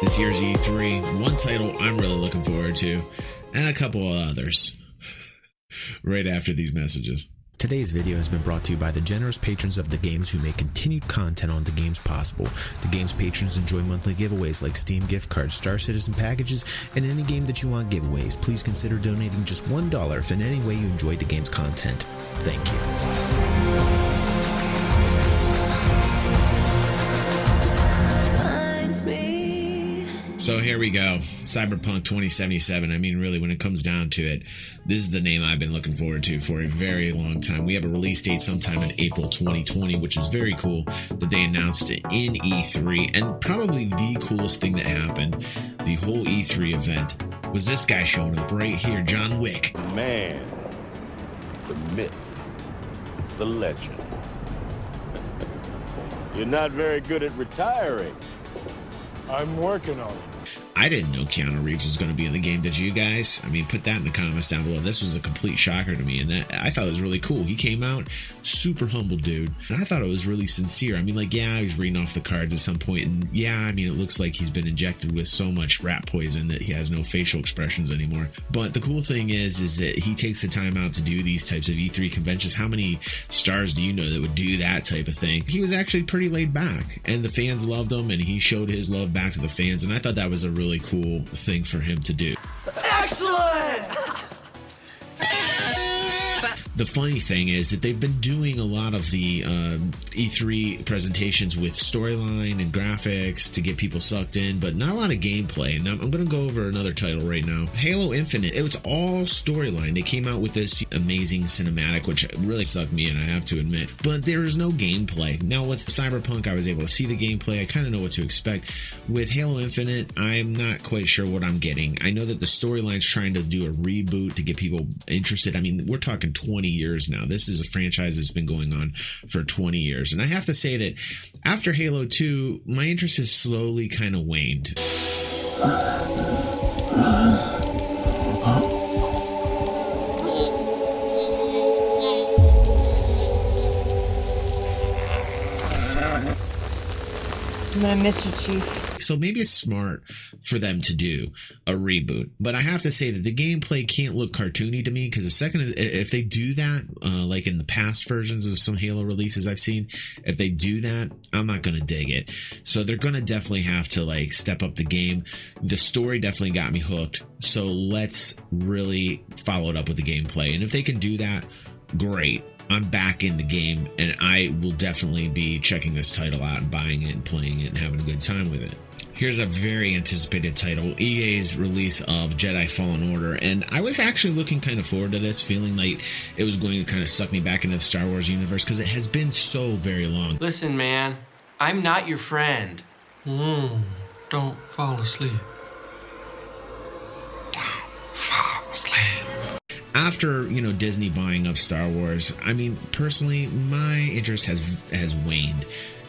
This year's E3, one title I'm really looking forward to, and a couple of others. Right after these messages. Today's video has been brought to you by the generous patrons of The Games who make continued content on The Games possible. The Games patrons enjoy monthly giveaways like Steam gift cards, Star Citizen packages, and any game that you want giveaways. Please consider donating just $1 if in any way you enjoyed The Games content. Thank you. So here we go, Cyberpunk 2077. I mean, really, when it comes down to it, this is the name I've been looking forward to for a very long time. We have a release date sometime in April 2020, which is very cool that they announced it in E3. And probably the coolest thing that happened, the whole E3 event, was this guy showing up right here, John Wick. The man, the myth, the legend. You're not very good at retiring. I'm working on it. I didn't know Keanu Reeves was going to be in the game. Did you guys? I mean, put that in the comments down below. This was a complete shocker to me, and that I thought it was really cool. He came out, super humble dude, and I thought it was really sincere. I mean, like, yeah, he was reading off the cards at some point, and yeah, I mean, it looks like he's been injected with so much rat poison that he has no facial expressions anymore. But the cool thing is that he takes the time out to do these types of E3 conventions. How many stars do you know that would do that type of thing? He was actually pretty laid back, and the fans loved him, and he showed his love back to the fans, and I thought that was a really cool thing for him to do. Excellent! The funny thing is that they've been doing a lot of the E3 presentations with storyline and graphics to get people sucked in, but not a lot of gameplay. And I'm going to go over another title right now. Halo Infinite. It was all storyline. They came out with this amazing cinematic, which really sucked me in, I have to admit. But there is no gameplay. Now with Cyberpunk, I was able to see the gameplay. I kind of know what to expect. With Halo Infinite, I'm not quite sure what I'm getting. I know that the storyline's trying to do a reboot to get people interested. I mean, we're talking 20 years now. This is a franchise that's been going on for 20 years. And I have to say that after Halo 2, my interest has slowly kind of waned. I miss you, Chief. So maybe it's smart for them to do a reboot, but I have to say that the gameplay can't look cartoony to me, because if they do that, like in the past versions of some Halo releases I've seen, if they do that, I'm not going to dig it. So they're going to definitely have to like step up the game. The story definitely got me hooked, so let's really follow it up with the gameplay. And if they can do that, great. I'm back in the game, and I will definitely be checking this title out and buying it and playing it and having a good time with it. Here's a very anticipated title, EA's release of Jedi Fallen Order, and I was actually looking kind of forward to this, feeling like it was going to kind of suck me back into the Star Wars universe, because it has been so very long. Listen, man, I'm not your friend. Don't fall asleep. After, Disney buying up Star Wars, I mean, personally, my interest has waned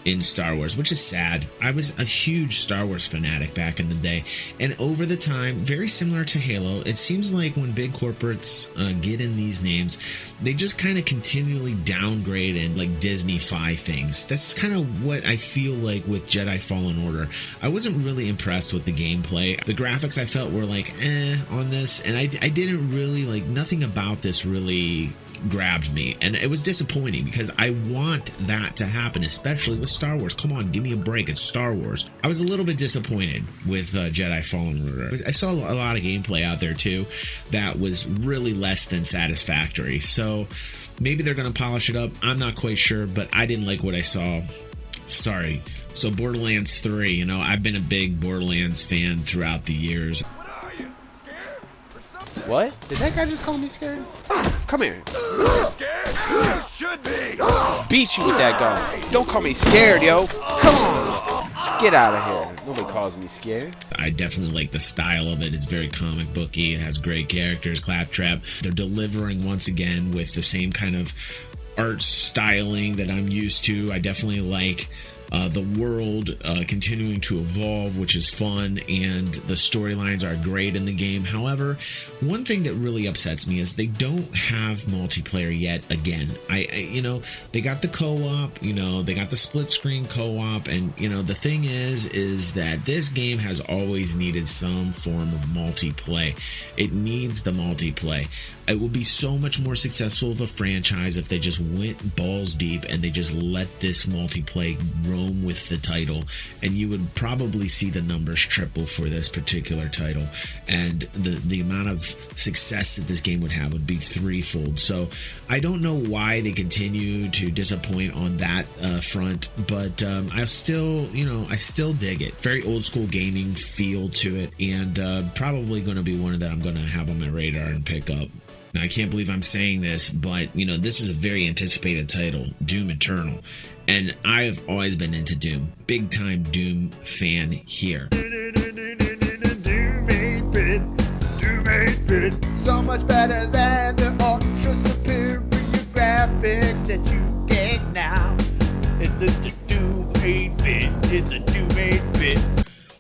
in Star Wars, which is sad. I was a huge Star Wars fanatic back in the day, and over the time, very similar to Halo, it seems like when big corporates get in these names, they just kind of continually downgrade and like Disney-fy things. That's kind of what I feel like with Jedi Fallen Order. I wasn't really impressed with the gameplay. The graphics I felt were like on this, and I didn't really like, nothing about this really grabbed me, and it was disappointing because I want that to happen, especially with Star Wars. Come on, give me a break. It's Star Wars. I was a little bit disappointed with Jedi Fallen Order. I saw a lot of gameplay out there too that was really less than satisfactory, so maybe they're going to polish it up. I'm not quite sure, but I didn't like what I saw. Sorry. So Borderlands 3, I've been a big Borderlands fan throughout the years. What? Did that guy just call me scared? Come here. Scared? You should be. Beat you with that gun. Don't call me scared, yo. Come on. Get out of here. Nobody calls me scared. I definitely like the style of it. It's very comic booky. It has great characters. Claptrap. They're delivering once again with the same kind of art styling that I'm used to. I definitely like the world continuing to evolve, which is fun, and the storylines are great in the game. However, one thing that really upsets me is they don't have multiplayer yet. Again, they got the co-op, they got the split screen co-op, and the thing is that this game has always needed some form of multiplayer. It needs the multiplayer. It would be so much more successful of a franchise if they just went balls deep and they just let this multiplayer roam with the title, and you would probably see the numbers triple for this particular title, and the amount of success that this game would have would be threefold. So I don't know why they continue to disappoint on that front, but I still dig it. Very old school gaming feel to it, and probably going to be one that I'm going to have on my radar and pick up. Now, I can't believe I'm saying this, but, this is a very anticipated title, Doom Eternal. And I've always been into Doom. Big time Doom fan here. Doom 8-bit. So much better than the ultra superior graphics that you get now. It's a Doom 8-bit. It's a Doom 8-bit.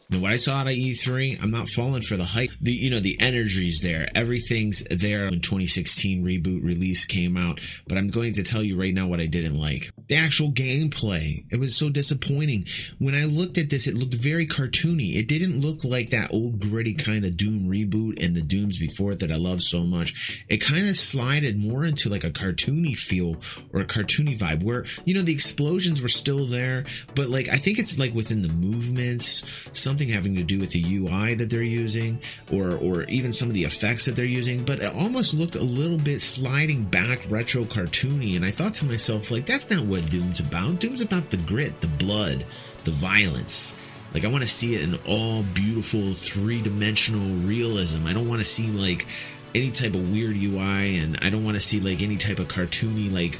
Now, what I saw out of E3, I'm not falling for the hype. The energy's there. Everything's there when 2016 reboot release came out. But I'm going to tell you right now what I didn't like. The actual gameplay. It was so disappointing. When I looked at this, it looked very cartoony. It didn't look like that old gritty kind of Doom reboot and the Dooms before it that I love so much. It kind of slided more into like a cartoony feel or a cartoony vibe where, the explosions were still there. But like, I think it's like within the movements, something having to do with the UI that they're using or even some of the effects that they're using, but it almost looked a little bit sliding back retro cartoony, and I thought to myself, like, that's not what Doom's about. Doom's about the grit, the blood, the violence. Like, I want to see it in all beautiful three-dimensional realism. I don't want to see like any type of weird UI, and I don't want to see like any type of cartoony, like,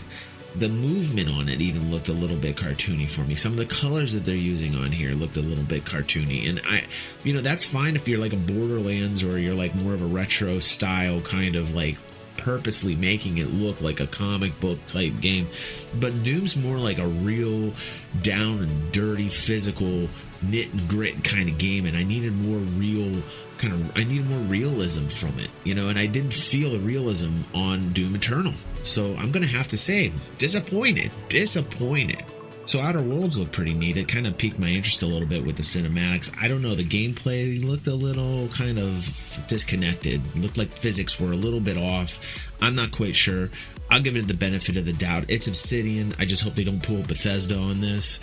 the movement on it even looked a little bit cartoony for me. Some of the colors that they're using on here looked a little bit cartoony. And that's fine if you're like a Borderlands or you're like more of a retro style kind of like purposely making it look like a comic book type game. But Doom's more like a real down and dirty physical knit and grit kind of game, and I needed more realism from it, and I didn't feel the realism on Doom Eternal. So I'm gonna have to say, disappointed. So Outer Worlds looked pretty neat. It kind of piqued my interest a little bit with the cinematics. I don't know, the gameplay looked a little kind of disconnected. It looked like physics were a little bit off. I'm not quite sure. I'll give it the benefit of the doubt. It's Obsidian. I just hope they don't pull Bethesda on this.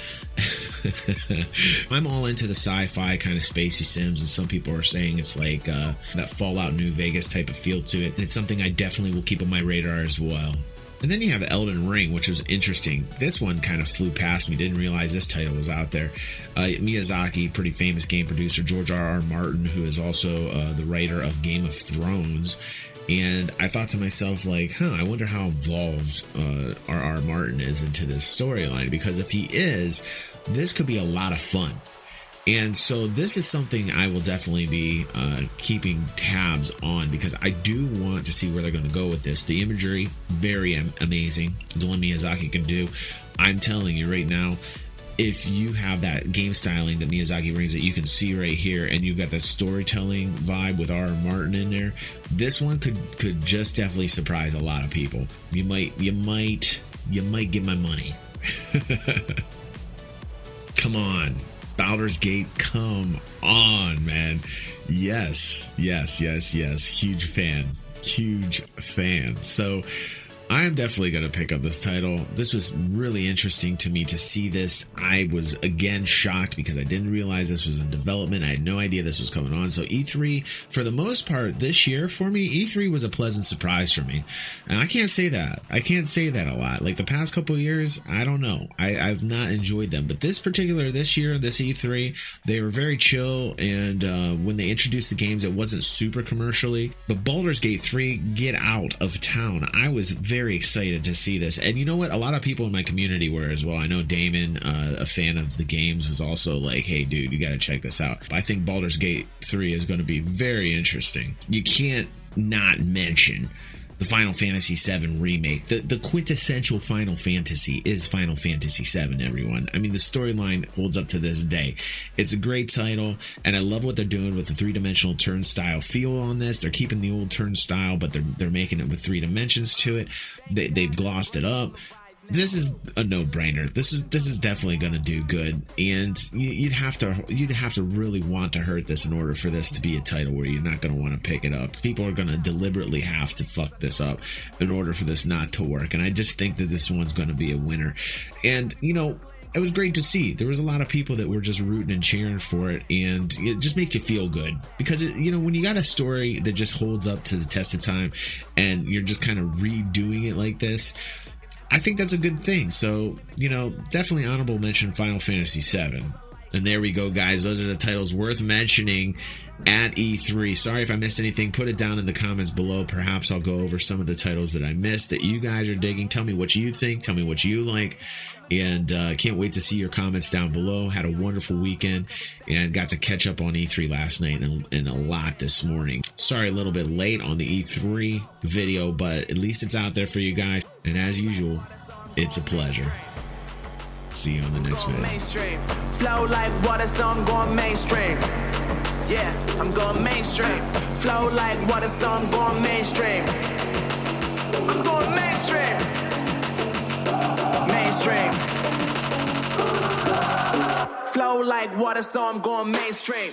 I'm all into the sci-fi kind of spacey sims, and some people are saying it's like that Fallout New Vegas type of feel to it. And it's something I definitely will keep on my radar as well. And then you have Elden Ring, which was interesting. This one kind of flew past me. Didn't realize this title was out there. Miyazaki, pretty famous game producer. George R.R. Martin, who is also the writer of Game of Thrones. And I thought to myself, like, I wonder how involved R.R. Martin is into this storyline. Because if he is, this could be a lot of fun. And so this is something I will definitely be keeping tabs on, because I do want to see where they're going to go with this. The imagery, very amazing. It's only Miyazaki can do. I'm telling you right now, if you have that game styling that Miyazaki brings that you can see right here, and you've got that storytelling vibe with R.R. Martin in there, this one could just definitely surprise a lot of people. You might get my money. Come on. Baldur's Gate, come on, man. Yes. Huge fan. So I am definitely going to pick up this title. This was really interesting to me to see this. I was again shocked because I didn't realize this was in development. I had no idea this was coming on. So E3, for the most part this year for me, E3 was a pleasant surprise for me. And I can't say that. A lot. Like the past couple of years, I don't know. I've not enjoyed them. But this year, this E3, they were very chill. And when they introduced the games, it wasn't super commercially. But Baldur's Gate 3, get out of town. I was very excited to see this. And you know what? A lot of people in my community were as well. I know Damon, a fan of the games, was also like, hey, dude, you got to check this out. I think Baldur's Gate 3 is going to be very interesting. You can't not mention the Final Fantasy VII remake. The quintessential Final Fantasy is Final Fantasy VII, everyone. I mean, the storyline holds up to this day. It's a great title, and I love what they're doing with the three-dimensional turnstile feel on this. They're keeping the old turnstile, but they're making it with 3 dimensions to it. They've glossed it up. This is a no-brainer. This is definitely going to do good, and you'd have to really want to hurt this in order for this to be a title where you're not going to want to pick it up. People are going to deliberately have to fuck this up in order for this not to work, and I just think that this one's going to be a winner. And it was great to see. There was a lot of people that were just rooting and cheering for it, and it just makes you feel good because when you got a story that just holds up to the test of time, and you're just kind of redoing it like this, I think that's a good thing. So, definitely honorable mention Final Fantasy VII. And there we go, guys. Those are the titles worth mentioning at E3. Sorry if I missed anything. Put it down in the comments below. Perhaps I'll go over some of the titles that I missed that you guys are digging. Tell me what you think. Tell me what you like. And can't wait to see your comments down below. Had a wonderful weekend and got to catch up on E3 last night and a lot this morning. Sorry a little bit late on the E3 video, but at least it's out there for you guys. And as usual, it's a pleasure. See you on the next video. Mainstream. Flow like water, so I'm going mainstream. Yeah, I'm going mainstream. Flow like water, so I'm going mainstream. I'm going mainstream. Mainstream. Flow like water, so I'm going mainstream.